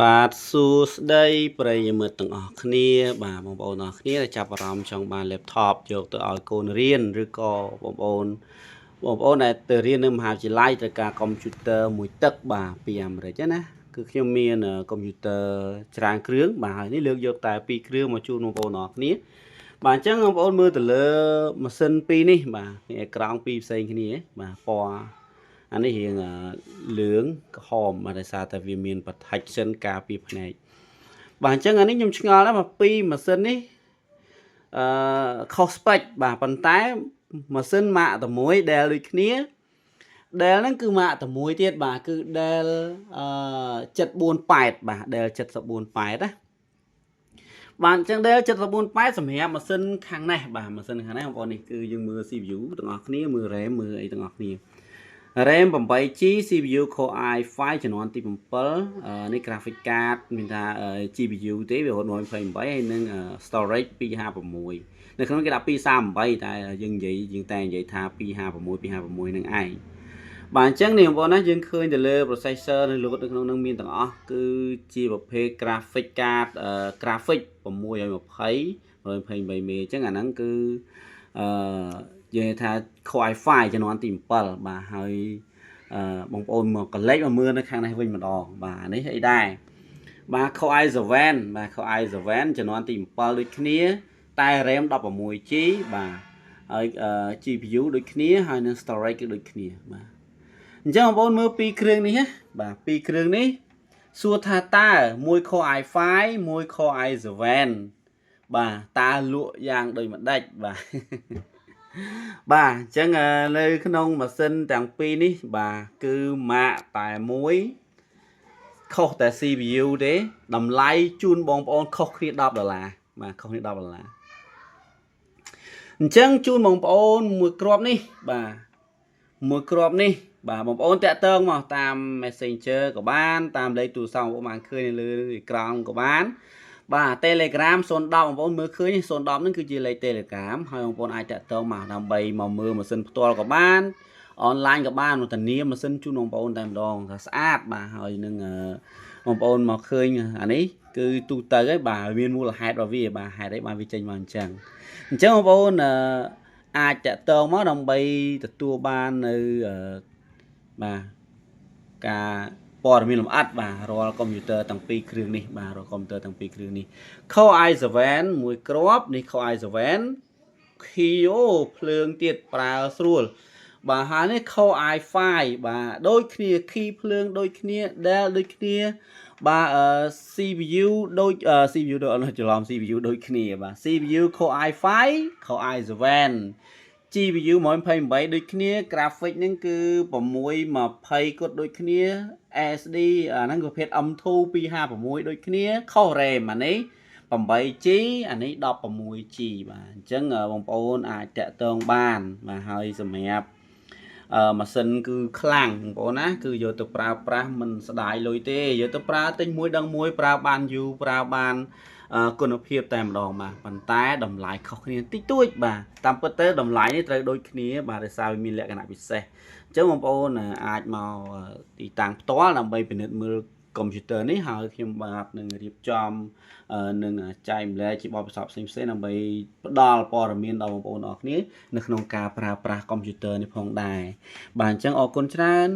បាទសួស្តីប្រិយមិត្តទាំងអស់គ្នាបាទបងប្អូនទាំងអស់គ្នាដែលចាប់អារម្មណ៍ចង់បាន laptop យកទៅឲ្យកូនរៀនឬក៏បងប្អូនដែលទៅរៀននៅមហាវិទ្យាល័យត្រូវការកុំព្យូទ័រមួយទឹកបាទពីអាមេរិកណាគឺខ្ញុំមានកុំព្យូទ័រច្រើនគ្រឿងបាទហើយនេះលើកយកតែ2គ្រឿងមកជូនបងប្អូនទាំងអស់គ្នាបាទអញ្ចឹងបងប្អូនមើលទៅលើម៉ាស៊ីន2នេះបាទមានអេក្រង់2ផ្សេងគ្នាបាទពណ៌អានេះរៀងលឿងក្រហមបាទដោយសារតែវាមាន protection ការពារភ្នែកបាទអញ្ចឹងអានេះខ្ញុំឆ្ងល់ដែរមកពីម៉ាស៊ីននេះខុស spec បាទប៉ុន្តែម៉ាស៊ីនម៉ាកតែមួយដែលដូចគ្នាដែលហ្នឹងគឺម៉ាកតែមួយទៀតបាទគឺដែល748បាទដែល748ណាបាទអញ្ចឹងដែល748សម្រាប់ម៉ាស៊ីនខាងនេះបាទម៉ាស៊ីនខាងនេះបងប្អូននេះគឺយើងមើល CPU ទាំងអស់គ្នាមើល RAM មើលអីទាំងអស់គ្នា RAM 8G CPU Core i5 ជំនាន់ទី7នេះ graphic card មានថា GPU ទេវារត់128ហើយនឹង storage 256នៅក្នុងគេដាក់238តែយើងតែនិយាយថា256នឹងឯងបាទអញ្ចឹងនេះបងប្អូនណាយើងឃើញទៅលើ processor នៅលើនៅក្នុងនឹងមានទាំងអស់គឺជាប្រភេទ graphic card graphic 620 128មេអញ្ចឹងអាហ្នឹងគឺយើងថា Core i5 ជំនាន់ទី7បាទហើយបងប្អូនមកកលេចមកមើលនៅខាងនេះវិញម្ដងបាទនេះអីដែរបាទ Core i7 បាទ Core i7 ជំនាន់ទី7ដូចគ្នាតែ RAM 16G បាទហើយ GPU ដូចគ្នាហើយនឹង storage គឺដូចគ្នាបាទអញ្ចឹងបងប្អូនមើលពីរគ្រឿងនេះណាបាទពីរគ្រឿងនេះសួរថាតើមួយ Core i5 មួយ Core i7 បាទតើលក់យ៉ាងដូចម្ដេចបាទបាទអញ្ចឹងនៅក្នុងម៉ាស៊ីនទាំងពីរនេះបាទគឺម៉ាកតែមួយខុសតែ CPU ទេតម្លៃជូនបងប្អូនខុសគ្នា$10បាទខុសគ្នា$អញ្ចឹងជូនបងប្អូនមួយគ្រាប់នេះបាទមួយគ្រាប់នេះបាទបងប្អូនតាក់ទងមកតាម Messenger ក៏បានតាមលេខទូរស័ព្ទបងប្អូនបានឃើញនៅលើអេក្រង់ក៏បានបាទ Telegram 010បងប្អូនមើលឃើញ010ហ្នឹងគឺជាលេខ Telegram ហើយបងប្អូនអាចតាក់ទងមកដើម្បីមកមើលម៉ាស៊ីនផ្ទាល់ក៏បានអនឡាញក៏បានមកធានាម៉ាស៊ីនជូនបងប្អូនតែម្ដងថាស្អាតបាទហើយនឹងបងប្អូនមកឃើញអានេះគឺទូទៅហើយបាទមានមូលហេតុរបស់វាបាទហេតុអីបានវាចេញមកអញ្ចឹងបងប្អូនអាចតាក់ទងមកដើម្បីទទួលបាននៅបាទការព័ត៌មានលម្អិតបាទរាល់កុំព្យូទ័រទាំងពីរគ្រឿងនេះបាទរាល់កុំព្យូទ័រទាំងពីរគ្រឿងនេះ Core i7 មួយគ្រាប់នេះ Core i7 Kio ភ្លើងទៀតប្រើស្រួលបាទហើយនេះ Core i5 បាទដូចគ្នា key ភ្លើងដូចគ្នា Dell ដូចគ្នាបាទ CPU ដូច CPU ដូចអត់ច្រឡំ CPU ដូចគ្នាបាទ CPU Core i5 Core i7 GPU 128ដូចគ្នា graphic ហ្នឹងគឺ620គាត់ដូចគ្នា SD អាហ្នឹងប្រភេទ M2 256ដូចគ្នាខុស RAM អានេះ 8G អានេះ 16G បាទអញ្ចឹងបងប្អូនអាចតាក់ទងបានបាទហើយសម្រាប់ម៉ាស៊ីនគឺខ្លាំងបងប្អូនណាគឺយកទៅប្រើប្រាស់មិនស្ដាយលុយទេយកទៅប្រើទិញមួយដឹងមួយប្រើបានយូរប្រើបានគុណភាពតែម្ដងបាទប៉ុន្តែតម្លៃខុសគ្នាតិចតួចបាទតាមពិតទៅតម្លៃនេះត្រូវដូចគ្នាបាទដោយសារវាមានលក្ខណៈពិសេសអញ្ចឹងបងប្អូនអាចមកទីតាំងផ្ទាល់ដើម្បីពិនិត្យមើលកុំព្យូទ័រនេះហើយខ្ញុំបាទនឹងរៀបចំនឹងចែកម្លែកជាបទពិសោធន៍ផ្សេងៗដើម្បីផ្ដល់ព័ត៌មានដល់បងប្អូនអរគ្នានៅក្នុងការប្រើប្រាស់កុំព្យូទ័រនេះផងដែរបាទអញ្ចឹងអរគុណច្រើន